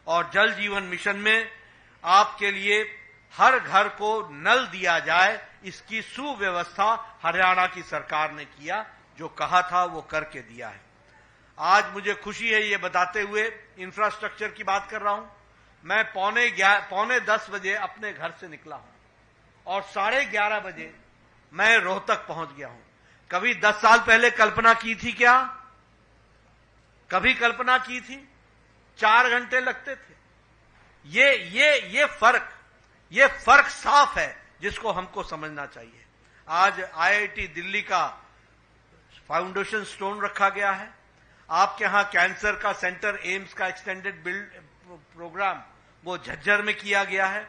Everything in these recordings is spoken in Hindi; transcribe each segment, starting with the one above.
और जल जीवन मिशन में आपके लिए हर घर को नल दिया जाए, इसकी सुव्यवस्था हरियाणा की सरकार ने किया। जो कहा था वो करके दिया है। आज मुझे खुशी है ये बताते हुए, इंफ्रास्ट्रक्चर की बात कर रहा हूं। मैं पौने 10 बजे अपने घर से निकला हूं और 11:30 बजे मैं रोहतक पहुंच गया हूं। कभी 10 साल पहले कल्पना की थी क्या? कभी कल्पना की थी? 4 घंटे लगते थे। ये फर्क साफ है जिसको हमको समझना चाहिए। आज आईआईटी दिल्ली का फाउंडेशन स्टोन रखा गया है। आपके यहां कैंसर का सेंटर, एम्स का एक्सटेंडेड बिल्ड प्रोग्राम वो झज्जर में किया गया है।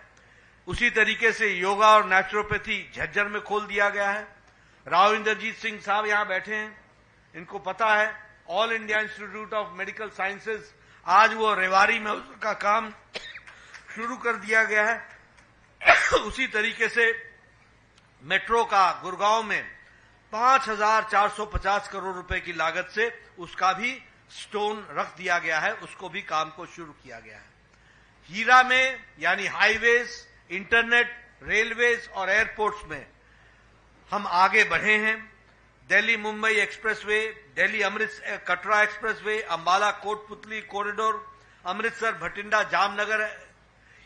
उसी तरीके से योगा और नेचुरोपैथी झज्जर में खोल दिया गया है। राव इंद्रजीत सिंह साहब यहां बैठे हैं, इनको पता है all India institute of medical sciences, आज वो रेवाड़ी में उसका काम शुरू कर दिया गया है। उसी तरीके से मेट्रो का गुड़गांव में 5,450 करोड़ रुपए की लागत से उसका भी स्टोन रख दिया गया है, उसको भी काम को शुरू किया गया है। हीरा में यानी हाईवेज, इंटरनेट, रेलवेज और एयरपोर्ट्स में हम आगे बढ़े हैं। Delhi Mumbai expressway, Delhi Amritsar Katra expressway, Ambala Kotputli corridor, Amritsar Bathinda Jamnagar,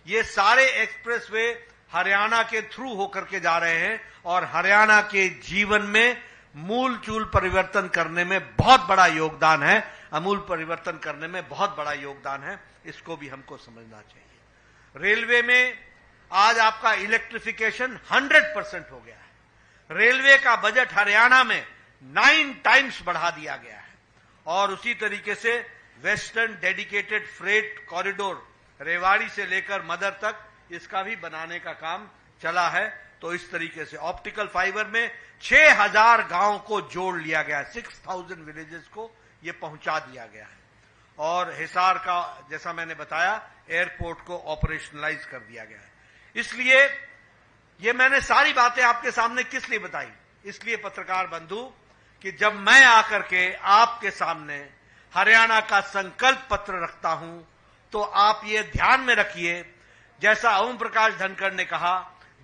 ये सारे एक्सप्रेसवे हरियाणा के थ्रू होकर के जा रहे हैं और हरियाणा के जीवन में मूल चूल परिवर्तन करने में बहुत बड़ा योगदान है, अमूल परिवर्तन करने में बहुत बड़ा योगदान है। इसको भी हमको समझना चाहिए। रेलवे में आज आपका इलेक्ट्रिफिकेशन 100% हो गया है। रेलवे का बजट हरियाणा में 9 टाइम्स बढ़ा दिया गया है और उसी तरीके से western dedicated freight corridor Rewari से लेकर मदर तक इसका भी बनाने का काम चला है। तो इस तरीके से ऑप्टिकल फाइबर में 6,000 गांव को जोड़ लिया गया है, 6,000 विलेजेस को ये पहुंचा दिया गया है। और हिसार का, जैसा मैंने बताया, एयरपोर्ट को ऑपरेशनलाइज कर दिया गया है। इसलिए ये मैंने सारी बातें आपके सामने किस लिए बताई? इसलिए पत्रकार बंधु कि जब मैं आकर के आपके सामने हरियाणा का संकल्प पत्र रखता हूं तो आप ये ध्यान में रखिए, जैसा ओम प्रकाश धनखड़ ने कहा,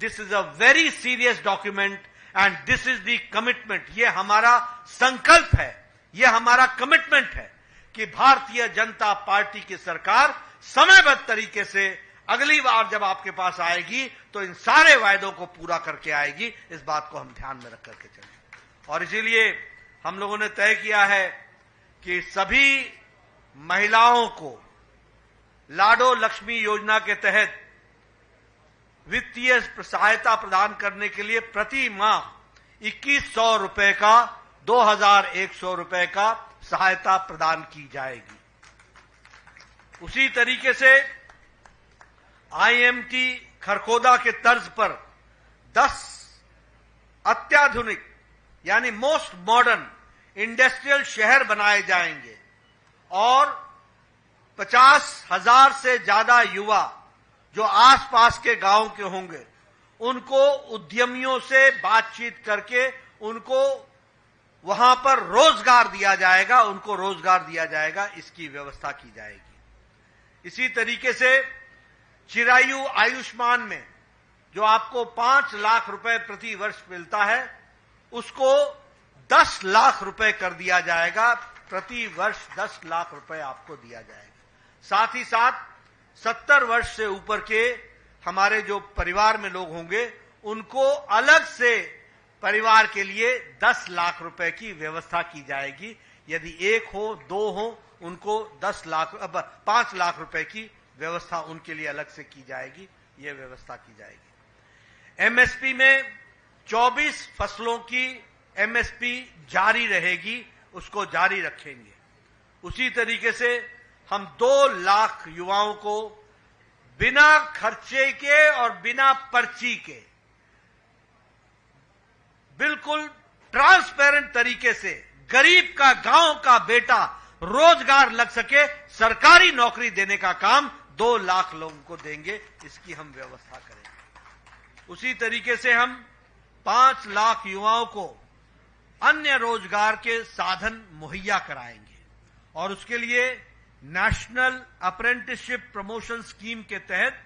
this is a very serious document and this is the commitment. ये हमारा संकल्प है, ये हमारा कमिटमेंट है कि भारतीय जनता पार्टी की सरकार समयबद्ध तरीके से अगली बार जब आपके पास आएगी तो इन सारे वायदों को पूरा करके आएगी। इस बात को हम ध्यान में रख करके चलें और इसीलिए हम लोगों ने तय किया है कि सभी महिलाओं को लाडो लक्ष्मी योजना के तहत वित्तीय सहायता प्रदान करने के लिए प्रति माह 2,100 रुपए का 2,100 रुपए का सहायता प्रदान की जाएगी। उसी तरीके से आईएमटी खरखोदा के तर्ज पर 10 अत्याधुनिक यानी मोस्ट मॉडर्न इंडस्ट्रियल शहर बनाए जाएंगे और 50,000 से ज्यादा युवा जो आसपास के गांव के होंगे उनको उद्यमियों से बातचीत करके उनको वहां पर रोजगार दिया जाएगा, उनको रोजगार दिया जाएगा, इसकी व्यवस्था की जाएगी। इसी तरीके से चिरायु आयुष्मान में जो आपको 5 लाख रुपए प्रति वर्ष मिलता है उसको 10 लाख रुपए कर दिया जाएगा, प्रति वर्ष 10 लाख रुपए आपको दिया जाएगा। साथ ही साथ 70 वर्ष से ऊपर के हमारे जो परिवार में लोग होंगे उनको अलग से परिवार के लिए 10 लाख रुपए की व्यवस्था की जाएगी। यदि 1 हो 2 हो उनको 5 लाख रुपए की व्यवस्था उनके लिए अलग से की जाएगी, यह व्यवस्था की जाएगी। एमएसपी में 24 फसलों की एमएसपी जारी रहेगी, उसको जारी रखेंगे। उसी तरीके से हम 2 लाख युवाओं को बिना खर्चे के और बिना पर्ची के बिल्कुल ट्रांसपेरेंट तरीके से गरीब का, गांव का बेटा रोजगार लग सके, सरकारी नौकरी देने का काम 2 लाख लोगों को देंगे, इसकी हम व्यवस्था करेंगे। उसी तरीके से हम 5 लाख युवाओं को अन्य रोजगार के साधन मुहैया कराएंगे और उसके लिए नेशनल अप्रेंटिसशिप प्रमोशन स्कीम के तहत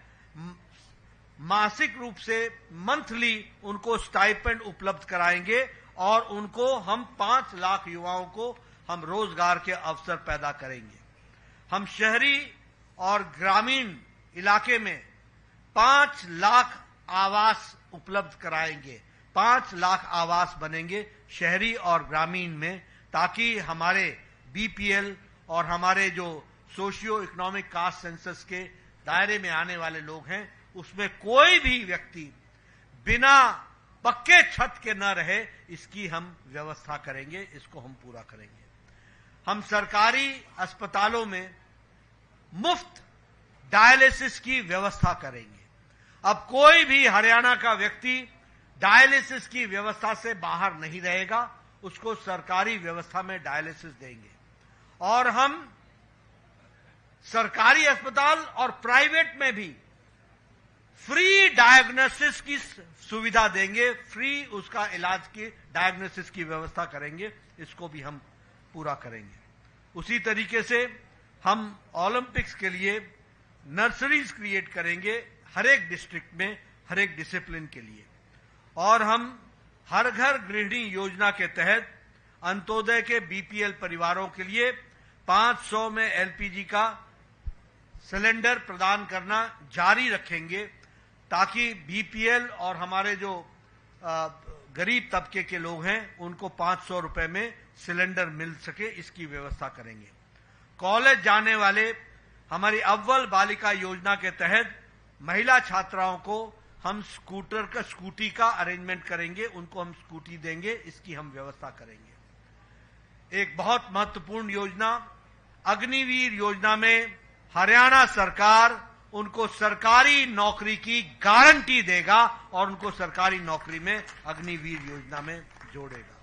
मासिक रूप से मंथली उनको स्टाइपेंड उपलब्ध कराएंगे और उनको हम 5 लाख युवाओं को हम रोजगार के अवसर पैदा करेंगे। हम शहरी और ग्रामीण इलाके में 5 लाख आवास उपलब्ध कराएंगे। 5 लाख आवास बनेंगे शहरी और ग्रामीण में, ताकि हमारे बीपीएल और हमारे जो सोशियो इकोनॉमिक कास्ट सेंसस के दायरे में आने वाले लोग हैं, उसमें कोई भी व्यक्ति बिना पक्के छत के न रहे, इसकी हम व्यवस्था करेंगे। इसको हम पूरा करेंगे। हम सरकारी अस्पतालों में मुफ्त डायलिसिस की व्यवस्था करेंगे। अब कोई भी हरियाणा का व्यक्ति डायलिसिस की व्यवस्था से बाहर नहीं रहेगा, उसको सरकारी व्यवस्था में डायलिसिस देंगे। और हम सरकारी अस्पताल और प्राइवेट में भी फ्री डायग्नोसिस की सुविधा देंगे, फ्री उसका इलाज की डायग्नोसिस की व्यवस्था करेंगे। इसको भी हम पूरा करेंगे। उसी तरीके से हम ओलंपिक्स के लिए नर्सरीज क्रिएट करेंगे हर एक डिस्ट्रिक्ट में, हर एक डिसिप्लिन के लिए। और हम हर घर गृहिणी योजना के तहत अंत्योदय के बीपीएल परिवारों के लिए 500 में एलपीजी का सिलेंडर प्रदान करना जारी रखेंगे, ताकि बीपीएल और हमारे जो गरीब तबके के लोग हैं उनको 500 रुपए में सिलेंडर मिल सके, इसकी व्यवस्था करेंगे। कॉलेज जाने वाले हमारी अव्वल बालिका योजना के तहत महिला छात्राओं को हम स्कूटी का अरेंजमेंट करेंगे, उनको हम स्कूटी देंगे, इसकी हम व्यवस्था करेंगे। एक बहुत महत्वपूर्ण योजना अग्निवीर योजना में हरियाणा सरकार उनको सरकारी नौकरी की गारंटी देगा और उनको सरकारी नौकरी में अग्निवीर योजना में जोड़ेगा।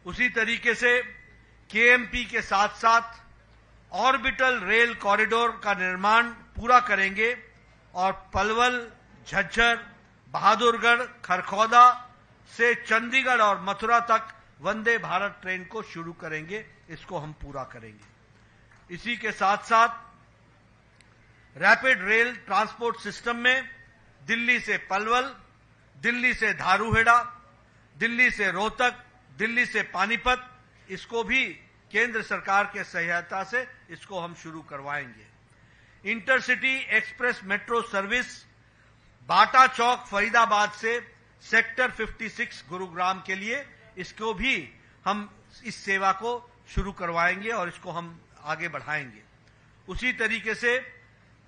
उसी तरीके से केएमपी के साथ साथ ऑर्बिटल रेल कॉरिडोर का निर्माण पूरा करेंगे और पलवल, झज्जर, बहादुरगढ़, खरखौदा से चंडीगढ़ और मथुरा तक वंदे भारत ट्रेन को शुरू करेंगे। इसको हम पूरा करेंगे। इसी के साथ साथ रैपिड रेल ट्रांसपोर्ट सिस्टम में दिल्ली से पलवल, दिल्ली से धारूहेड़ा, दिल्ली से रोहतक, दिल्ली से पानीपत, इसको भी केंद्र सरकार के सहायता से इसको हम शुरू करवाएंगे। इंटरसिटी एक्सप्रेस मेट्रो सर्विस बाटा चौक फरीदाबाद से सेक्टर 56 गुरुग्राम के लिए, इसको भी हम इस सेवा को शुरू करवाएंगे और इसको हम आगे बढ़ाएंगे। उसी तरीके से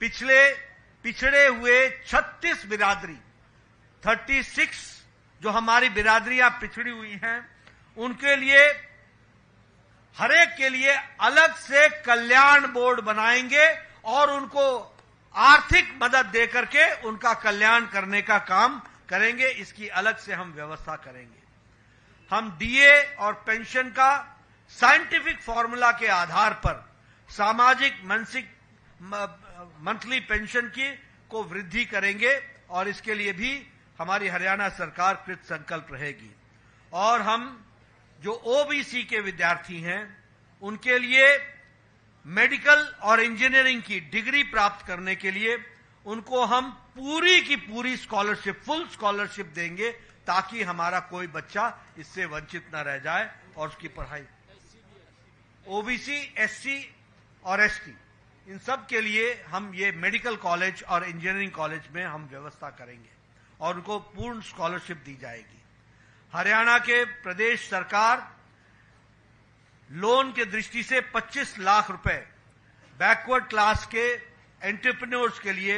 पिछड़े हुए 36 बिरादरी 36 जो हमारी बिरादरियां पिछड़ी हुई हैं, उनके लिए हर एक के लिए अलग से कल्याण बोर्ड बनाएंगे और उनको आर्थिक मदद देकर के उनका कल्याण करने का काम करेंगे। इसकी अलग से हम व्यवस्था करेंगे। हम डीए और पेंशन का साइंटिफिक फॉर्मूला के आधार पर सामाजिक मानसिक मंथली पेंशन की को वृद्धि करेंगे और इसके लिए भी हमारी हरियाणा सरकार कृत संकल्प रहेगी। और हम जो ओबीसी के विद्यार्थी हैं, उनके लिए मेडिकल और इंजीनियरिंग की डिग्री प्राप्त करने के लिए उनको हम पूरी की पूरी स्कॉलरशिप, फुल स्कॉलरशिप देंगे, ताकि हमारा कोई बच्चा इससे वंचित न रह जाए और उसकी पढ़ाई। ओबीसी, एससी और एसटी, इन सब के लिए हम ये मेडिकल कॉलेज और इंजीनियरिंग कॉलेज में हम व्यवस्था करेंगे और उनको पूर्ण स्कॉलरशिप दी जाएगी। हरियाणा के प्रदेश सरकार लोन के दृष्टि से 25 लाख रुपए बैकवर्ड क्लास के एंटरप्रेन्योर्स के लिए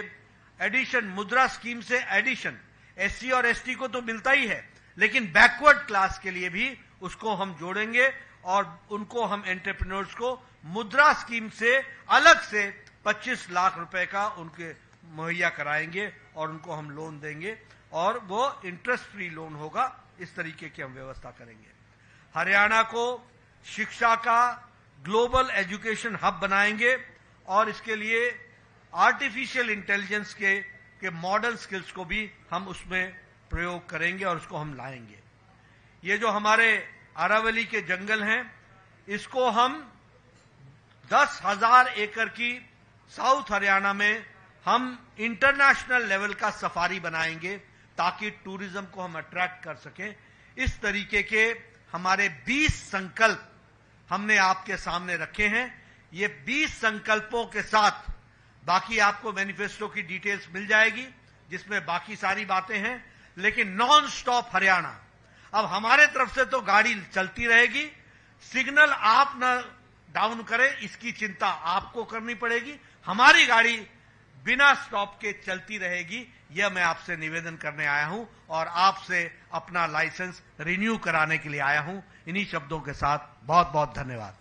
एडिशन, मुद्रा स्कीम से एडिशन, एससी और एसटी को तो मिलता ही है, लेकिन बैकवर्ड क्लास के लिए भी उसको हम जोड़ेंगे और उनको हम एंटरप्रेन्योर्स को मुद्रा स्कीम से अलग से 25 लाख रुपए का उनके मुहैया कराएंगे और उनको हम लोन देंगे और वो इंटरेस्ट फ्री लोन होगा। इस तरीके की हम व्यवस्था करेंगे। हरियाणा को शिक्षा का ग्लोबल एजुकेशन हब बनाएंगे और इसके लिए आर्टिफिशियल इंटेलिजेंस के मॉडल स्किल्स को भी हम उसमें प्रयोग करेंगे और उसको हम लाएंगे। ये जो हमारे अरावली के जंगल हैं, इसको हम 10,000 एकड़ की साउथ हरियाणा में हम इंटरनेशनल लेवल का सफारी बनाएंगे ताकि टूरिज्म को हम अट्रैक्ट कर सकें। इस तरीके के हमारे 20 संकल्प हमने आपके सामने रखे हैं। ये 20 संकल्पों के साथ बाकी आपको मैनिफेस्टो की डिटेल्स मिल जाएगी जिसमें बाकी सारी बातें हैं, लेकिन नॉन स्टॉप हरियाणा। अब हमारे तरफ से तो गाड़ी चलती रहेगी, सिग्नल आप न डाउन करें इसकी चिंता आपको करनी पड़ेगी, हमारी गाड़ी बिना स्टॉप के चलती रहेगी। यह मैं आपसे निवेदन करने आया हूं और आपसे अपना लाइसेंस रिन्यू कराने के लिए आया हूं। इन्हीं शब्दों के साथ बहुत बहुत धन्यवाद।